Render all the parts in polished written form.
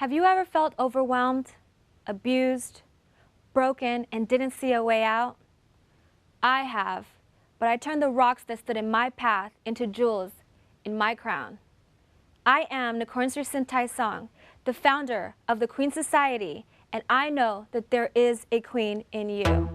Have you ever felt overwhelmed, abused, broken, and didn't see a way out? I have, but I turned the rocks that stood in my path into jewels in my crown. I am Nkoronsu Sintai Song, the founder of the Queen Society, and I know that there is a queen in you.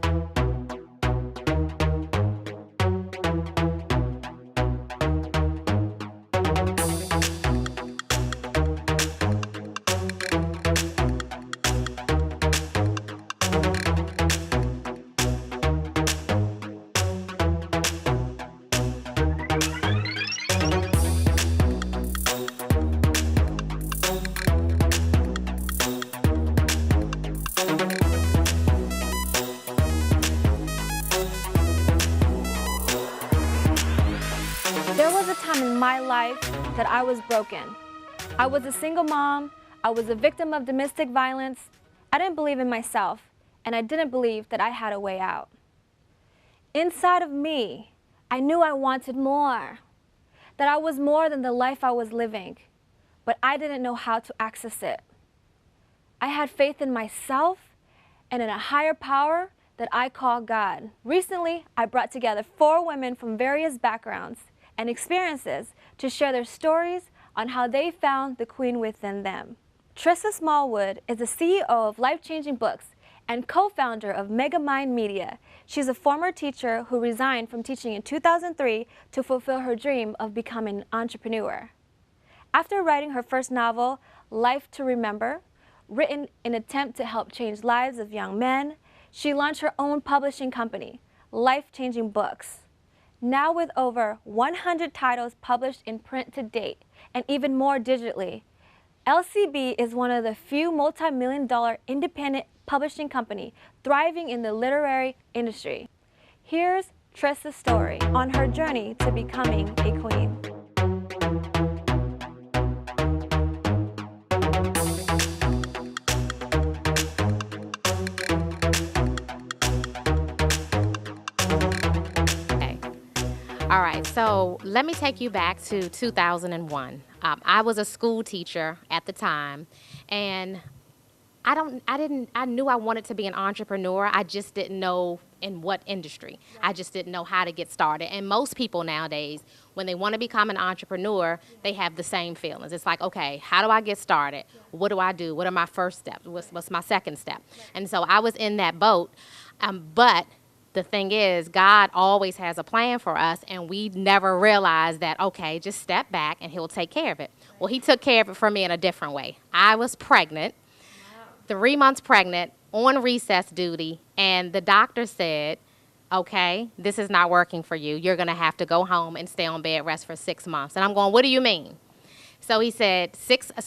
There was a time in my life that I was broken. I was a single mom, I was a victim of domestic violence, I didn't believe in myself, and I didn't believe that I had a way out. Inside of me, I knew I wanted more, that I was more than the life I was living, but I didn't know how to access it. I had faith in myself and in a higher power that I call God. Recently, I brought together 4 women from various backgrounds and experiences to share their stories on how they found the queen within them. Tressa Smallwood is the CEO of Life-Changing Books and co-founder of Megamind Media. She's a former teacher who resigned from teaching in 2003 to fulfill her dream of becoming an entrepreneur. After writing her first novel, Life to Remember, written in an attempt to help change lives of young men, she launched her own publishing company, Life-Changing Books. Now with over 100 titles published in print to date, and even more digitally, LCB is one of the few multi-million-dollar independent publishing company thriving in the literary industry. Here's Tressa's story on her journey to becoming a queen. All right, so let me take you back to 2001. I was a school teacher at the time, and I knew I wanted to be an entrepreneur. I just didn't know in what industry. I just didn't know how to get started. And most people nowadays, when they want to become an entrepreneur, they have the same feelings. It's like, okay, how do I get started? What do I do? What are my first steps? What's my second step? And so I was in that boat, but the thing is, God always has a plan for us, and we never realize that, okay, just step back and he'll take care of it. Well, he took care of it for me in a different way. I was pregnant, 3 months pregnant, on recess duty, and the doctor said, okay, this is not working for you. You're going to have to go home and stay on bed rest for 6 months. And I'm going, what do you mean? So he said,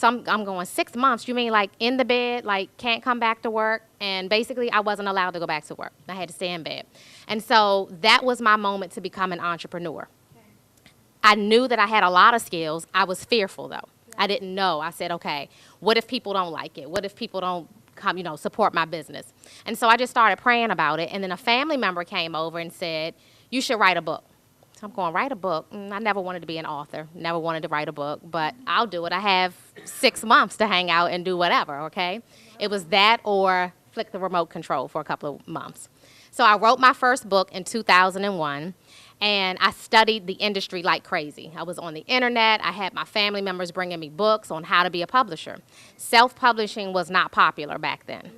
I'm going, 6 months? You mean like in the bed, like can't come back to work? And basically, I wasn't allowed to go back to work. I had to stay in bed. And so that was my moment to become an entrepreneur. Okay. I knew that I had a lot of skills. I was fearful, though. Yeah. I didn't know. I said, okay, what if people don't like it? What if people don't come, support my business? And so I just started praying about it. And then a family member came over and said, you should write a book. So I'm going, write a book? I never wanted to be an author, never wanted to write a book, but I'll do it. I have 6 months to hang out and do whatever, okay? It was that or flick the remote control for a couple of months. So I wrote my first book in 2001, and I studied the industry like crazy. I was on the internet. I had my family members bringing me books on how to be a publisher. Self-publishing was not popular back then.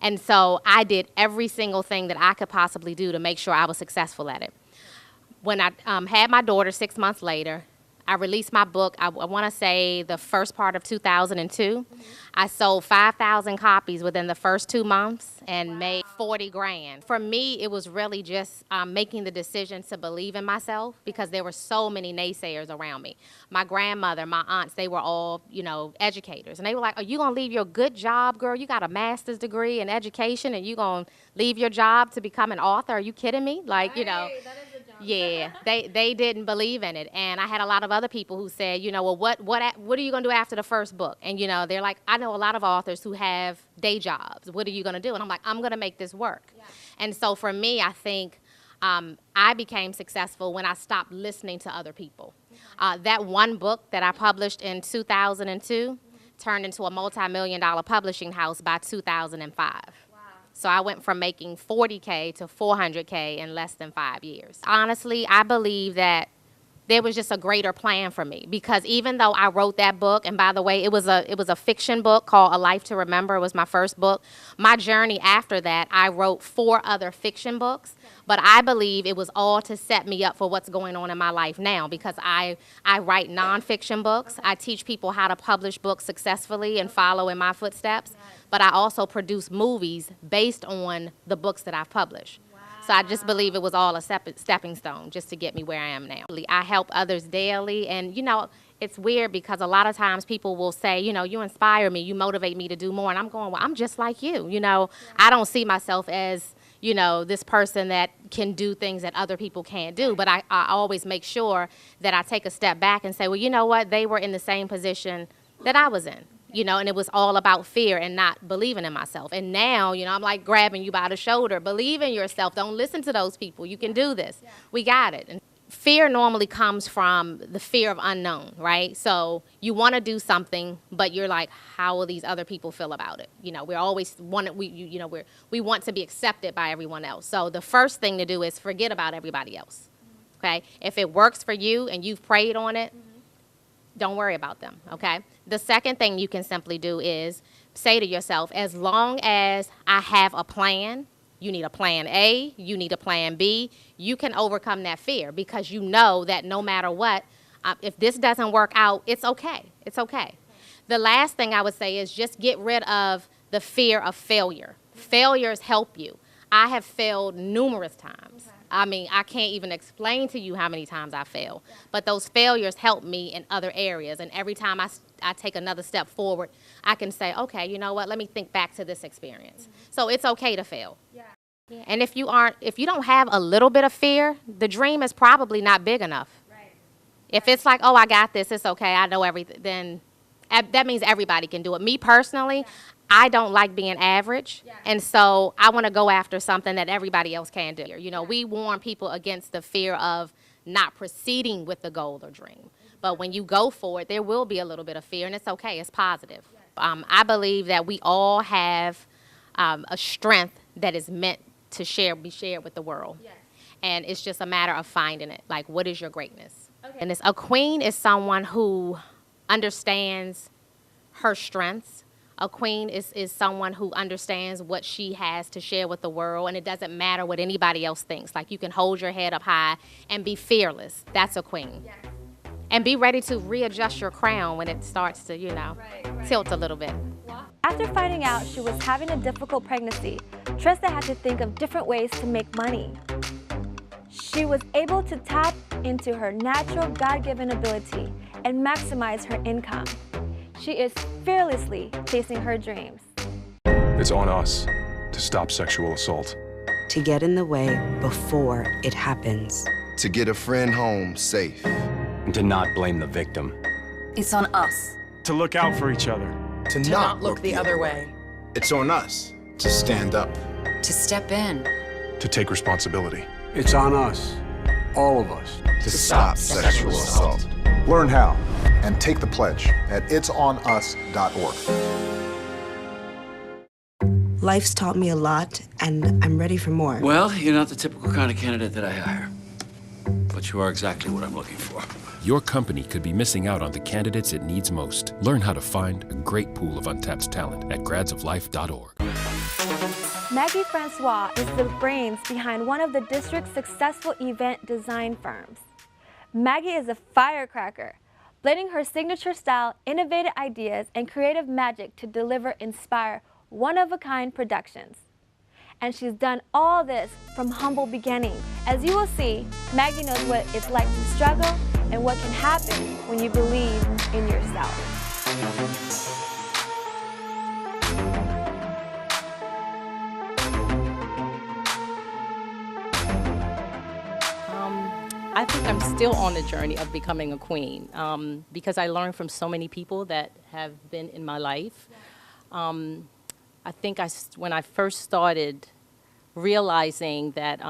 And so I did every single thing that I could possibly do to make sure I was successful at it. When I had my daughter 6 months later, I released my book, I want to say the first part of 2002. I sold 5,000 copies within the first 2 months and made 40 grand. For me, it was really just making the decision to believe in myself because there were so many naysayers around me. My grandmother, my aunts, they were all, educators. And they were like, are you going to leave your good job, girl? You got a master's degree in education and you going to leave your job to become an author? Are you kidding me? Like, that is a jump. Yeah, they didn't believe in it. And I had a lot of other people who said, well, what are you going to do after the first book? And, they're like, I know a lot of authors who have day jobs. What are you going to do? And I'm like, I'm going to make this work. Yeah. And so for me, I think I became successful when I stopped listening to other people. That one book that I published in 2002, turned into a multi-million-dollar publishing house by 2005. Wow. So I went from making $40K to $400K in less than 5 years. Honestly, I believe that there was just a greater plan for me, because even though I wrote that book, and by the way, it was a fiction book called A Life to Remember. It was my first book. My journey after that, I wrote 4 other fiction books, but I believe it was all to set me up for what's going on in my life now, because I write nonfiction books. I teach people how to publish books successfully and follow in my footsteps, but I also produce movies based on the books that I've published. So I just believe it was all a stepping stone just to get me where I am now. I help others daily, and it's weird because a lot of times people will say, you inspire me, you motivate me to do more, and I'm going, well, I'm just like you. I don't see myself as, this person that can do things that other people can't do, but I always make sure that I take a step back and say, well, you know what, they were in the same position that I was in. And it was all about fear and not believing in myself. And now, I'm like grabbing you by the shoulder. Believe in yourself. Don't listen to those people. You can do this. Yeah. We got it. And fear normally comes from the fear of unknown, right? So you want to do something, but you're like, how will these other people feel about it? We always want we want to be accepted by everyone else. So the first thing to do is forget about everybody else. Okay? If it works for you and you've prayed on it, don't worry about them, okay? The second thing you can simply do is say to yourself, as long as I have a plan, you need a plan A, you need a plan B, you can overcome that fear, because you know that no matter what, if this doesn't work out, it's okay. It's okay. The last thing I would say is just get rid of the fear of failure. Failures help you. I have failed numerous times. Okay. I mean, I can't even explain to you how many times I failed. Yeah. But those failures help me in other areas. And every time I take another step forward, I can say, okay, you know what, let me think back to this experience. Mm-hmm. So it's okay to fail. Yeah. Yeah. And if you don't have a little bit of fear, the dream is probably not big enough. Right. If it's like, oh, I got this, it's okay, I know everything, then that means everybody can do it. Me personally, I don't like being average, and so I want to go after something that everybody else can do. We warn people against the fear of not proceeding with the goal or dream. But when you go for it, there will be a little bit of fear, and it's okay. It's positive. I believe that we all have a strength that is meant to be shared with the world. Yes. And it's just a matter of finding it. Like, what is your greatness? Okay. And a queen is someone who understands her strengths. A queen is someone who understands what she has to share with the world, and it doesn't matter what anybody else thinks. Like, you can hold your head up high and be fearless. That's a queen. Yes. And be ready to readjust your crown when it starts to, tilt a little bit. After finding out she was having a difficult pregnancy, Trista had to think of different ways to make money. She was able to tap into her natural God-given ability and maximize her income. She is fearlessly chasing her dreams. It's on us to stop sexual assault. To get in the way before it happens. To get a friend home safe. And to not blame the victim. It's on us. To look out for each other. To not look the other way. It's on us to stand up. To step in. To take responsibility. It's on us, all of us. To stop sexual assault. Learn how and take the pledge at itsonus.org. Life's taught me a lot, and I'm ready for more. Well, you're not the typical kind of candidate that I hire. But you are exactly what I'm looking for. Your company could be missing out on the candidates it needs most. Learn how to find a great pool of untapped talent at gradsoflife.org. Maggie Francois is the brains behind one of the district's successful event design firms. Maggie is a firecracker, blending her signature style, innovative ideas, and creative magic to deliver inspire one-of-a-kind productions. And she's done all this from humble beginnings. As you will see, Maggie knows what it's like to struggle and what can happen when you believe in yourself. I think I'm still on the journey of becoming a queen because I learned from so many people that have been in my life. I think when I first started realizing that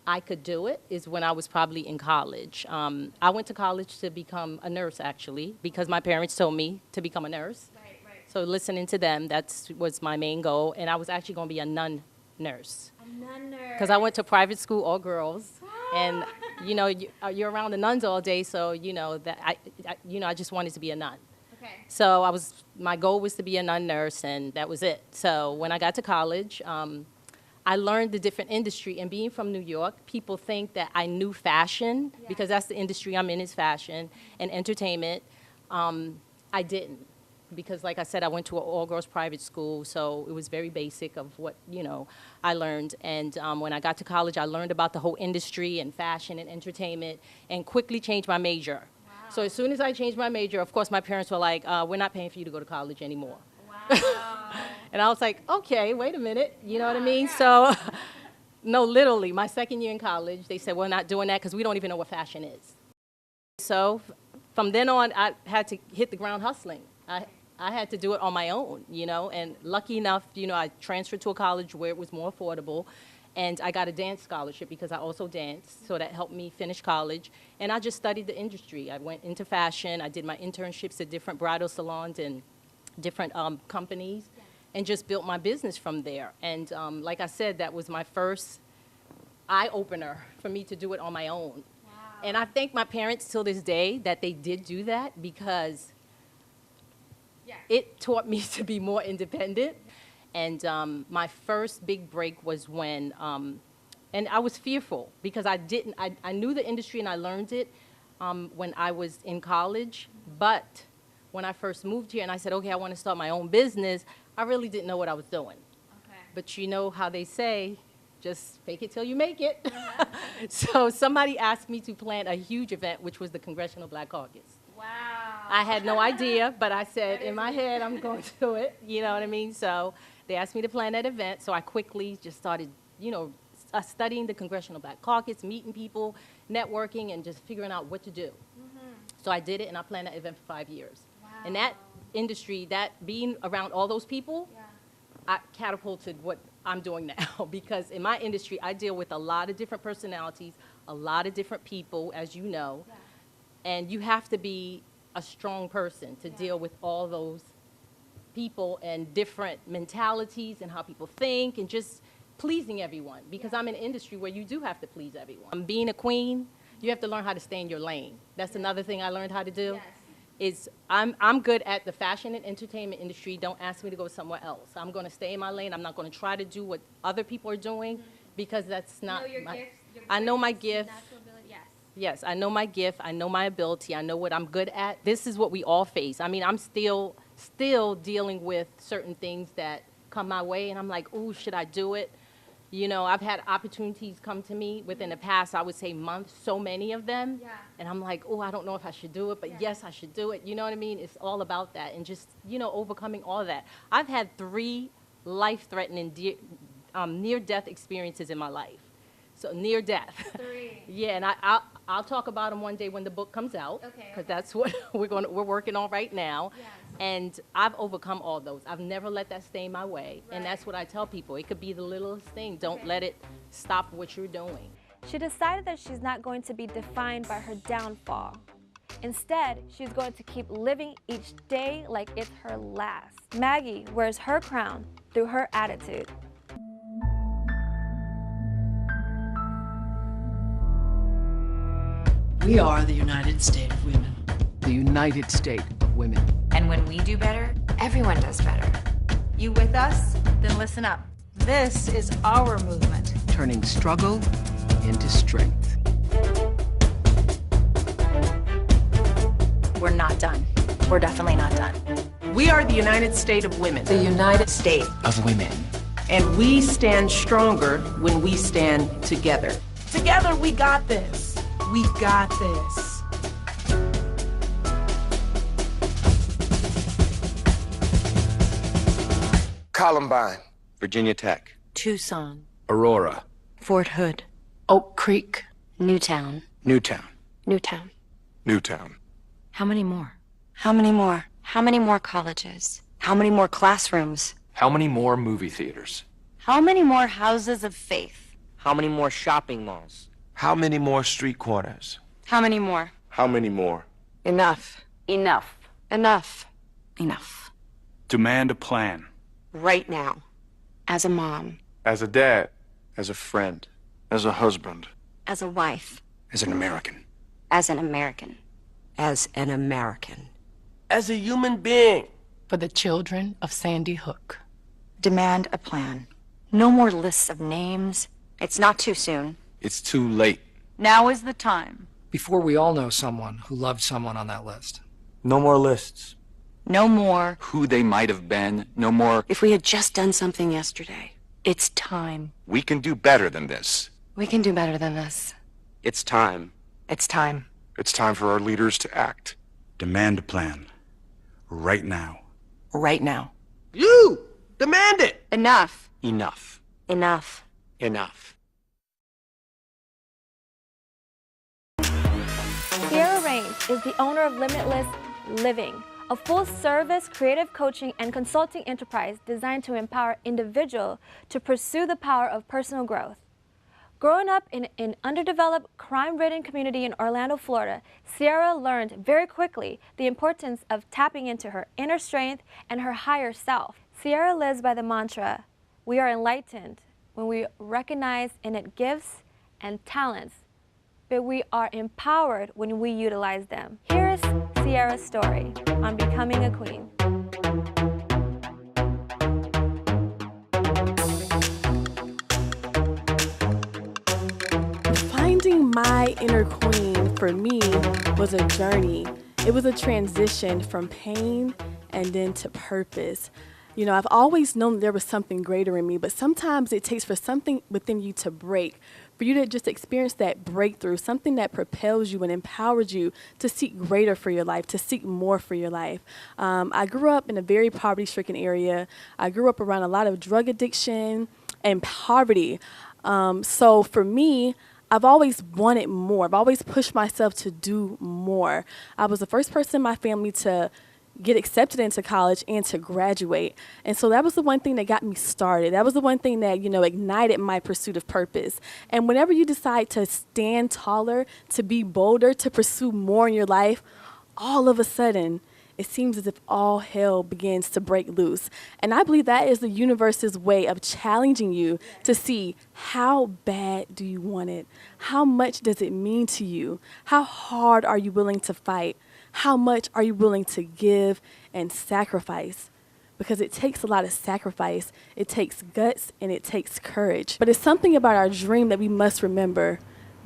I could do it is when I was probably in college. I went to college to become a nurse, actually, because my parents told me to become a nurse. Right, right. So listening to them, that was my main goal. And I was actually going to be a nun nurse. A nun nurse. Because I went to private school, all girls. And, you're around the nuns all day, so, that I just wanted to be a nun. Okay. So my goal was to be a nun nurse, and that was it. So when I got to college, I learned the different industry, and being from New York, people think that I knew fashion, because that's the industry I'm in, is fashion and entertainment. I didn't, because like I said, I went to an all-girls private school, so it was very basic of what, I learned. And when I got to college, I learned about the whole industry and fashion and entertainment, and quickly changed my major. Wow. So as soon as I changed my major, of course, my parents were like, we're not paying for you to go to college anymore. Wow. And I was like, okay, wait a minute, you know what I mean? So, no, literally, my second year in college, they said, we're not doing that because we don't even know what fashion is. So from then on, I had to hit the ground hustling. I had to do it on my own, and lucky enough, I transferred to a college where it was more affordable, and I got a dance scholarship because I also danced, so that helped me finish college. And I just studied the industry. I went into fashion. I did my internships at different bridal salons and different companies, and just built my business from there. And like I said, that was my first eye-opener for me to do it on my own. Wow. And I thank my parents till this day that they did do that, because it taught me to be more independent. And my first big break was when, and I was fearful, because I knew the industry and I learned it when I was in college, but when I first moved here and I said, okay, I want to start my own business, I really didn't know what I was doing. Okay. But you know how they say, just fake it till you make it. So somebody asked me to plan a huge event, which was the Congressional Black Caucus. Wow. I had no idea, but I said in my head, I'm going to do it. You know what I mean? So they asked me to plan that event, so I quickly just started, studying the Congressional Black Caucus, meeting people, networking, and just figuring out what to do. Mm-hmm. So I did it, and I planned that event for 5 years. Wow. And that industry, that being around all those people, I catapulted what I'm doing now. Because in my industry, I deal with a lot of different personalities, a lot of different people, as you know. Yeah. And you have to be a strong person to deal with all those people and different mentalities and how people think, and just pleasing everyone. Because I'm in an industry where you do have to please everyone. Being a queen, you have to learn how to stay in your lane. That's another thing I learned how to do. Yes. Is I'm good at the fashion and entertainment industry. Don't ask me to go somewhere else. I'm going to stay in my lane. I'm not going to try to do what other people are doing, because that's not my... I know my gift. Yes, I know my gift. I know my ability. I know what I'm good at. This is what we all face. I mean, I'm still dealing with certain things that come my way, and I'm like, ooh, should I do it? I've had opportunities come to me within the past, I would say, months, so many of them. Yeah. And I'm like, oh, I don't know if I should do it, but yes, I should do it. You know what I mean? It's all about that, and just, overcoming all that. I've had 3 life-threatening near-death experiences in my life. So near death. 3. Yeah, and I'll talk about them one day when the book comes out. Okay. Because that's what we're working on right now. Yes. And I've overcome all those. I've never let that stay in my way. Right. And that's what I tell people. It could be the littlest thing. Don't let it stop what you're doing. She decided that she's not going to be defined by her downfall. Instead, she's going to keep living each day like it's her last. Maggie wears her crown through her attitude. We are the United States of Women. The United States of Women. And when we do better, everyone does better. You with us? Then listen up. This is our movement. Turning struggle into strength. We're not done. We're definitely not done. We are the United States of Women. The United States of Women. And we stand stronger when we stand together. Together, we got this. We got this. Columbine. Virginia Tech. Tucson. Aurora. Fort Hood. Oak Creek. Newtown. Newtown. Newtown. Newtown. How many more? How many more? How many more colleges? How many more classrooms? How many more movie theaters? How many more houses of faith? How many more shopping malls? How many more street corners? How many more? How many more? Enough. Enough. Enough. Enough. Demand a plan. Right now. As a mom. As a dad. As a friend. As a husband. As a wife. As an American. As an American. As an American. As a human being. For the children of Sandy Hook. Demand a plan. No more lists of names. It's not too soon. It's too late. Now is the time. Before we all know someone who loved someone on that list. No more lists. No more. Who they might have been. No more. If we had just done something yesterday. It's time. We can do better than this. We can do better than this. It's time. It's time. It's time for our leaders to act. Demand a plan. Right now. Right now. You! Demand it! Enough. Enough. Enough. Enough. Sierra Range is the owner of Limitless Living, a full-service creative coaching and consulting enterprise designed to empower individuals to pursue the power of personal growth. Growing up in an underdeveloped, crime-ridden community in Orlando, Florida, Sierra learned very quickly the importance of tapping into her inner strength and her higher self. Sierra lives by the mantra, "We are enlightened when we recognize innate gifts and talents, but we are empowered when we utilize them." Here is Sierra's story on becoming a queen. Finding my inner queen for me was a journey. It was a transition from pain and then to purpose. You know, I've always known there was something greater in me, but sometimes it takes for something within you to break, for you to just experience that breakthrough, something that propels you and empowers you to seek greater for your life, to seek more for your life. I grew up in a very poverty-stricken area. I grew up around a lot of drug addiction and poverty. So for me, I've always wanted more. I've always pushed myself to do more. I was the first person in my family to get accepted into college and to graduate. And so that was the one thing that got me started. That was the one thing that, ignited my pursuit of purpose. And whenever you decide to stand taller, to be bolder, to pursue more in your life, all of a sudden, it seems as if all hell begins to break loose. And I believe that is the universe's way of challenging you to see, how bad do you want it? How much does it mean to you? How hard are you willing to fight? How much are you willing to give and sacrifice? Because it takes a lot of sacrifice, it takes guts, and it takes courage. But it's something about our dream that we must remember.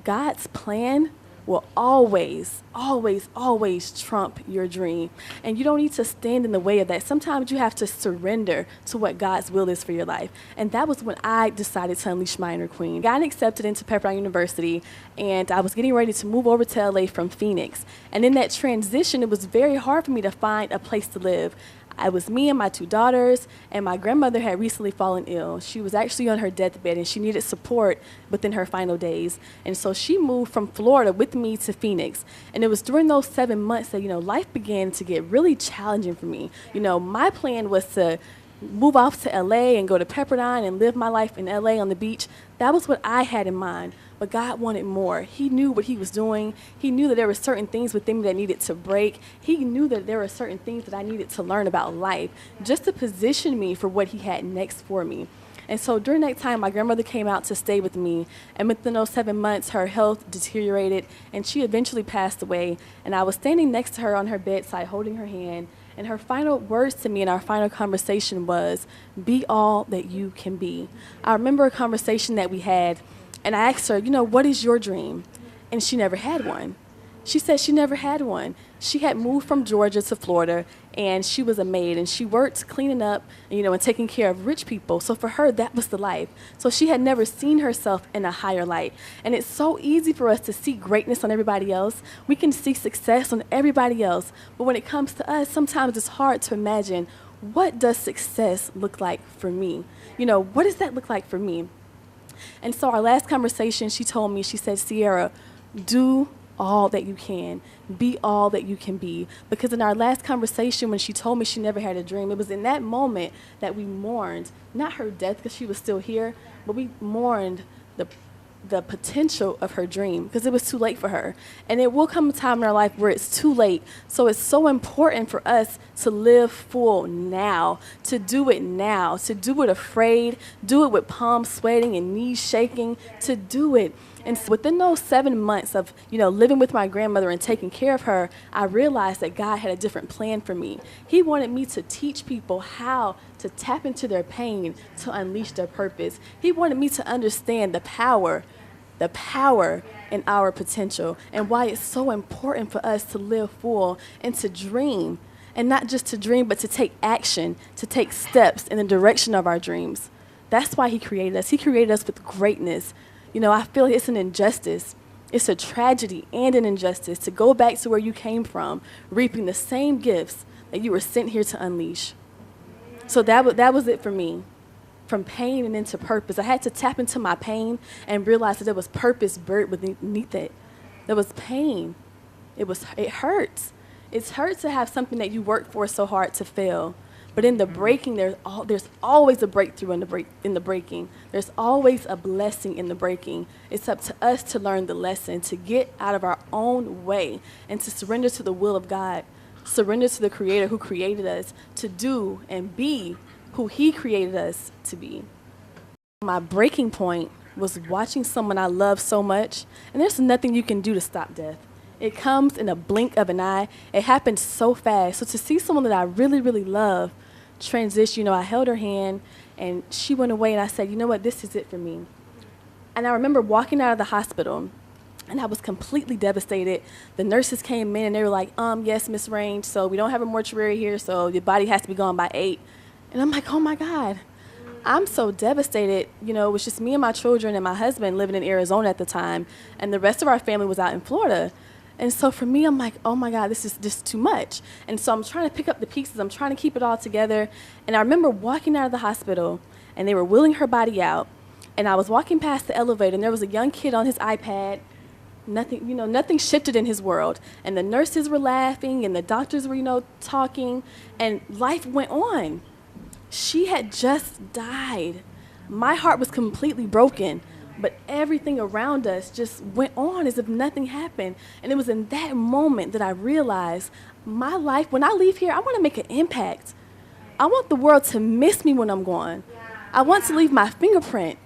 God's plan will always, always, always trump your dream. And you don't need to stand in the way of that. Sometimes you have to surrender to what God's will is for your life. And that was when I decided to unleash my inner queen. Got accepted into Pepperdine University, and I was getting ready to move over to LA from Phoenix. And in that transition, it was very hard for me to find a place to live. It was me and my 2 daughters, and my grandmother had recently fallen ill. She was actually on her deathbed, and she needed support within her final days. And so she moved from Florida with me to Phoenix. And it was during those 7 months that, life began to get really challenging for me. My plan was to move off to LA and go to Pepperdine and live my life in LA on the beach. That was what I had in mind. But God wanted more. He knew what he was doing. He knew that there were certain things within me that needed to break. He knew that there were certain things that I needed to learn about life just to position me for what he had next for me. And so during that time, my grandmother came out to stay with me. And within those 7 months, her health deteriorated, and she eventually passed away. And I was standing next to her on her bedside, holding her hand. And her final words to me in our final conversation was, "Be all that you can be." I remember a conversation that we had, and I asked her, "What is your dream?" And she never had one. She said she never had one. She had moved from Georgia to Florida, and she was a maid, and she worked cleaning up, and taking care of rich people. So for her, that was the life. So she had never seen herself in a higher light. And it's so easy for us to see greatness on everybody else. We can see success on everybody else. But when it comes to us, sometimes it's hard to imagine, what does success look like for me? What does that look like for me? And so our last conversation, she told me, she said, "Sierra, do all that you can. Be all that you can be." Because in our last conversation, when she told me she never had a dream, it was in that moment that we mourned, not her death because she was still here, but we mourned the the potential of her dream because it was too late for her. And it will come a time in our life where it's too late. So it's so important for us to live full now, to do it now, to do it afraid, do it with palms sweating and knees shaking, to do it. And within those 7 months of, living with my grandmother and taking care of her, I realized that God had a different plan for me. He wanted me to teach people how to tap into their pain to unleash their purpose. He wanted me to understand the power in our potential and why it's so important for us to live full and to dream. And not just to dream, but to take action, to take steps in the direction of our dreams. That's why he created us. He created us with greatness. I feel it's an injustice. It's a tragedy and an injustice to go back to where you came from, reaping the same gifts that you were sent here to unleash. So that was it for me, from pain and into purpose. I had to tap into my pain and realize that there was purpose buried beneath it. There was pain. It hurts. It hurts to have something that you worked for so hard to fail. But in the breaking, there's always a breakthrough in the breaking. There's always a blessing in the breaking. It's up to us to learn the lesson, to get out of our own way, and to surrender to the will of God, surrender to the Creator who created us to do and be who He created us to be. My breaking point was watching someone I love so much, and there's nothing you can do to stop death. It comes in a blink of an eye. It happened so fast. So to see someone that I really, really love transition, I held her hand and she went away and I said, you know what, this is it for me. And I remember walking out of the hospital and I was completely devastated. The nurses came in and they were like, yes, Miss Range, so we don't have a mortuary here, so your body has to be gone by 8. And I'm like, oh my God, I'm so devastated. It was just me and my children and my husband living in Arizona at the time, and the rest of our family was out in Florida. And so for me, I'm like, oh my God, this is just too much. And so I'm trying to pick up the pieces. I'm trying to keep it all together. And I remember walking out of the hospital and they were wheeling her body out. And I was walking past the elevator and there was a young kid on his iPad. Nothing shifted in his world. And the nurses were laughing and the doctors were, talking, and life went on. She had just died. My heart was completely broken. But everything around us just went on as if nothing happened. And it was in that moment that I realized my life, when I leave here, I want to make an impact. I want the world to miss me when I'm gone. I want to leave my fingerprint.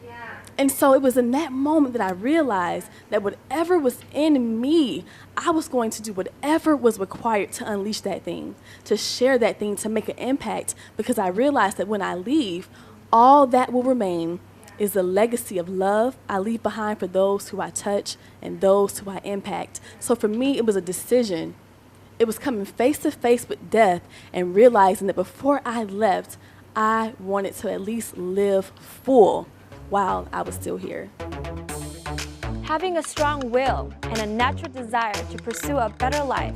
And so it was in that moment that I realized that whatever was in me, I was going to do whatever was required to unleash that thing, to share that thing, to make an impact, because I realized that when I leave, all that will remain is the legacy of love I leave behind for those who I touch and those who I impact. So for me, it was a decision. It was coming face to face with death and realizing that before I left, I wanted to at least live full while I was still here. Having a strong will and a natural desire to pursue a better life,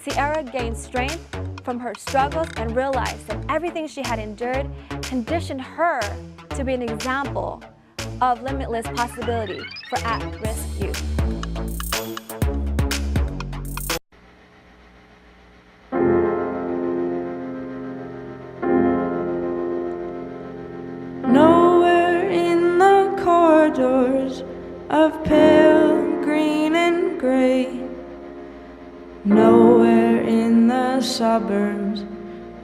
Sierra gained strength from her struggles and realized that everything she had endured conditioned her to be an example of limitless possibility for at-risk youth. Nowhere in the corridors of pale green and gray, nowhere in the suburbs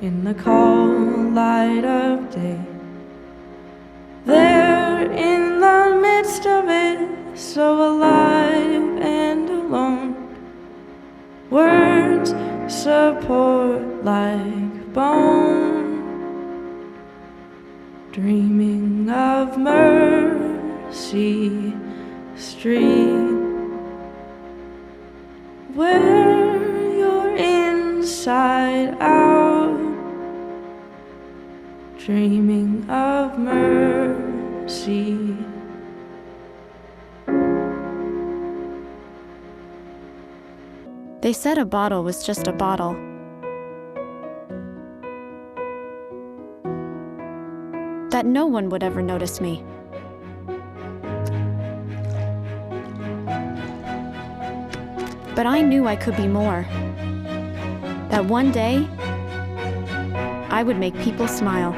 in the cold light of day, there in the midst of it, so alive and alone, words support like bone, dreaming of Mercy Street, where you're inside out, dreaming of mercy. They said a bottle was just a bottle. That no one would ever notice me. But I knew I could be more. That one day, I would make people smile.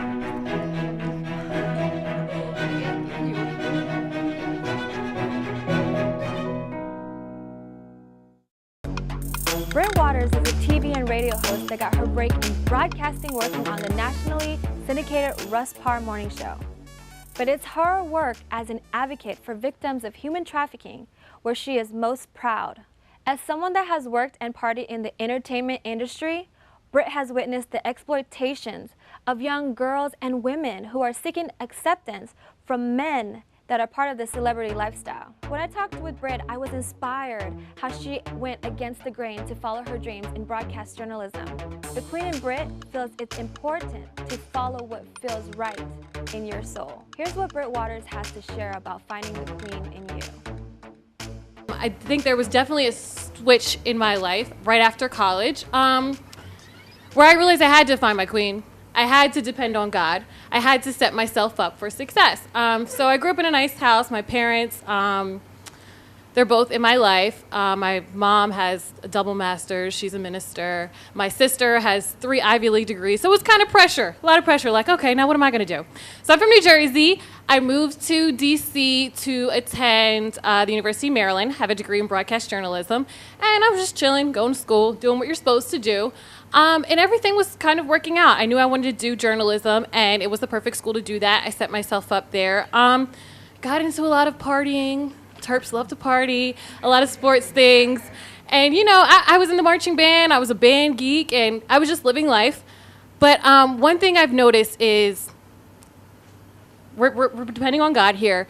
Britt Waters is a TV and radio host that got her break in broadcasting working on the nationally syndicated Russ Parr Morning Show. But it's her work as an advocate for victims of human trafficking where she is most proud. As someone that has worked and partied in the entertainment industry, Britt has witnessed the exploitations of young girls and women who are seeking acceptance from men that are part of the celebrity lifestyle. When I talked with Britt, I was inspired how she went against the grain to follow her dreams in broadcast journalism. The Queen in Britt feels it's important to follow what feels right in your soul. Here's what Britt Waters has to share about finding the Queen in you. I think there was definitely a switch in my life right after college where I realized I had to find my queen. I had to depend on God. I had to set myself up for success. So I grew up in a nice house. My parents, they're both in my life. My mom has a double master's. She's a minister. My sister has 3 Ivy League degrees. So it was kind of pressure, a lot of pressure. Like, okay, now what am I going to do? So I'm from New Jersey. I moved to D.C. to attend the University of Maryland, have a degree in broadcast journalism. And I was just chilling, going to school, doing what you're supposed to do. And everything was kind of working out. I knew I wanted to do journalism, and it was the perfect school to do that. I set myself up there. Got into a lot of partying. Terps love to party, a lot of sports things. And, you know, I was in the marching band. I was a band geek, and I was just living life. But one thing I've noticed is, we're depending on God here,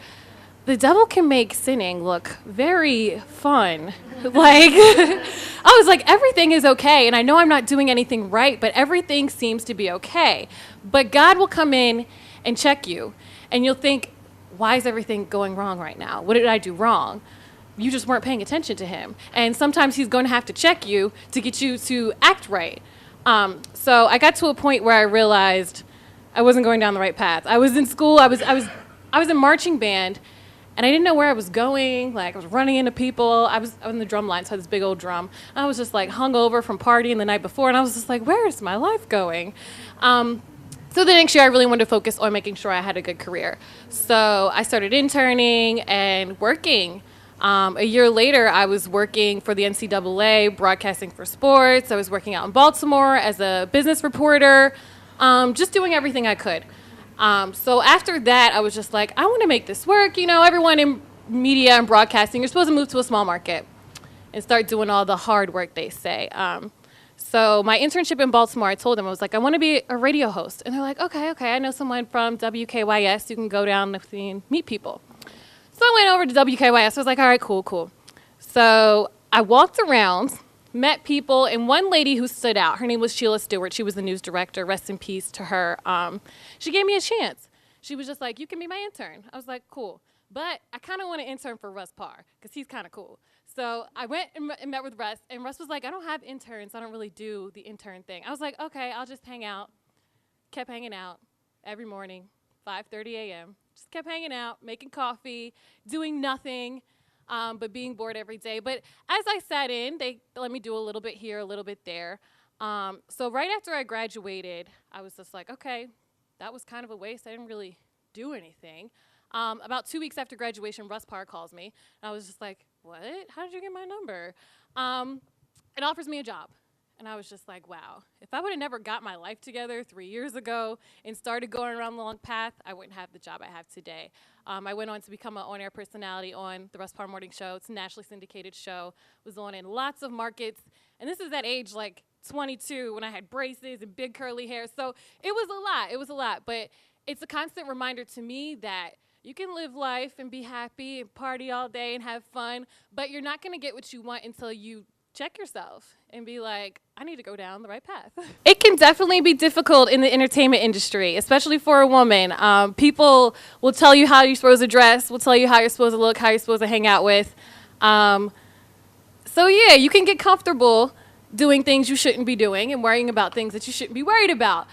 the devil can make sinning look very fun. Like, I was like, everything is okay, and I know I'm not doing anything right, but everything seems to be okay. But God will come in and check you, and you'll think, why is everything going wrong right now? What did I do wrong? You just weren't paying attention to him. And sometimes he's going to have to check you to get you to act right. So I got to a point where I realized I wasn't going down the right path. I was in school, I was in marching band, and I didn't know where I was going. Like, I was running into people. I was in the drum line, so I had this big old drum. I was just like hungover from partying the night before, and I was just like, where is my life going? So the next year, I really wanted to focus on making sure I had a good career. So I started interning and working. A year later, I was working for the NCAA, broadcasting for sports. I was working out in Baltimore as a business reporter, just doing everything I could. So after that, I was just like, I want to make this work. You know, everyone in media and broadcasting, you're supposed to move to a small market and start doing all the hard work, they say. So my internship in Baltimore, I told them, I was like, I want to be a radio host. And they're like, okay, I know someone from WKYS. You can go down and meet people. So I went over to WKYS. I was like, all right, cool. So I walked around, met people, and one lady who stood out, her name was Sheila Stewart. She was the news director. Rest in peace to her. She gave me a chance. She was just like, you can be my intern. I was like, cool. But I kind of want to intern for Russ Parr because he's kind of cool. So I went and met with Russ, and Russ was like, I don't have interns. I don't really do the intern thing. I was like, okay, I'll just hang out. Kept hanging out every morning, 5:30 a.m. Just kept hanging out, making coffee, doing nothing, but being bored every day. But as I sat in, they let me do a little bit here, a little bit there. So right after I graduated, I was just like, okay, that was kind of a waste. I didn't really do anything. About 2 weeks after graduation, Russ Parr calls me. And I was just like, what? How did you get my number? It offers me a job. And I was just like, wow, if I would have never got my life together 3 years ago and started going around the long path, I wouldn't have the job I have today. I went on to become an on-air personality on the Russ Parr Morning Show. It's a nationally syndicated show. Was on in lots of markets. And this is at age like 22 when I had braces and big curly hair. So it was a lot. But it's a constant reminder to me that you can live life and be happy and party all day and have fun, but you're not going to get what you want until you check yourself and be like, I need to go down the right path. It can definitely be difficult in the entertainment industry, especially for a woman. People will tell you how you're supposed to dress, will tell you how you're supposed to look, how you're supposed to hang out with. So yeah, you can get comfortable doing things you shouldn't be doing and worrying about things that you shouldn't be worried about.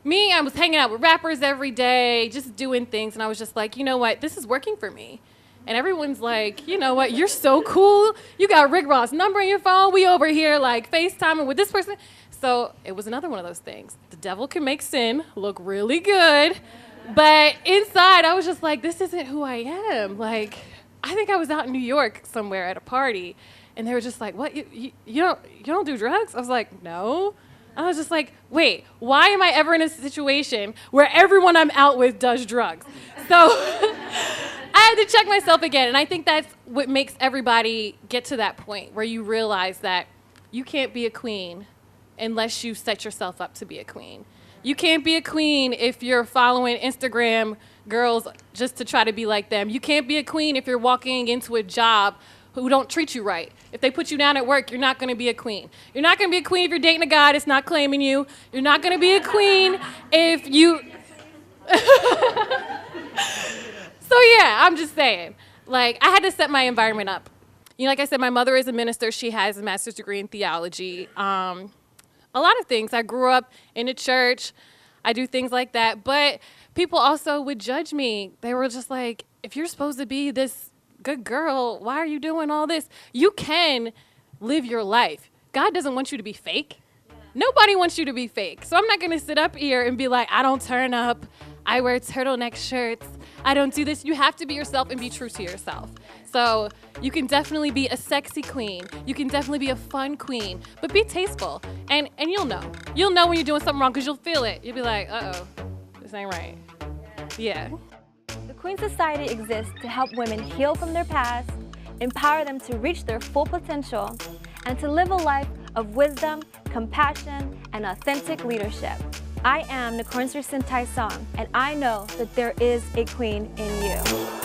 Me, I was hanging out with rappers every day, just doing things, and I was just like, you know what, this is working for me. And everyone's like, you know what, you're so cool. You got Rick Ross' number in your phone. We over here like FaceTiming with this person. So it was another one of those things. The devil can make sin look really good. But inside, I was just like, this isn't who I am. Like, I think I was out in New York somewhere at a party. And they were just like, what, you don't do drugs? I was like, no. I was just like, wait, why am I ever in a situation where everyone I'm out with does drugs? So I had to check myself again. And I think that's what makes everybody get to that point where you realize that you can't be a queen unless you set yourself up to be a queen. You can't be a queen if you're following Instagram girls just to try to be like them. You can't be a queen if you're walking into a job who don't treat you right. If they put you down at work, you're not gonna be a queen. You're not gonna be a queen if you're dating a guy that's not claiming you. You're not gonna be a queen if you... So yeah, I'm just saying. Like, I had to set my environment up. You know, like I said, my mother is a minister. She has a master's degree in theology. A lot of things. I grew up in a church. I do things like that. But people also would judge me. They were just like, if you're supposed to be this good girl, why are you doing all this? You can live your life. God doesn't want you to be fake. Nobody wants you to be fake. So I'm not gonna sit up here and be like, I don't turn up, I wear turtleneck shirts, I don't do this. You have to be yourself and be true to yourself. So you can definitely be a sexy queen. You can definitely be a fun queen, but be tasteful. And you'll know. You'll know when you're doing something wrong because you'll feel it. You'll be like, uh-oh, this ain't right. Yeah. The Queen Society exists to help women heal from their past, empower them to reach their full potential, and to live a life of wisdom, compassion, and authentic leadership. I am Nakornsur Sintai Song, and I know that there is a queen in you.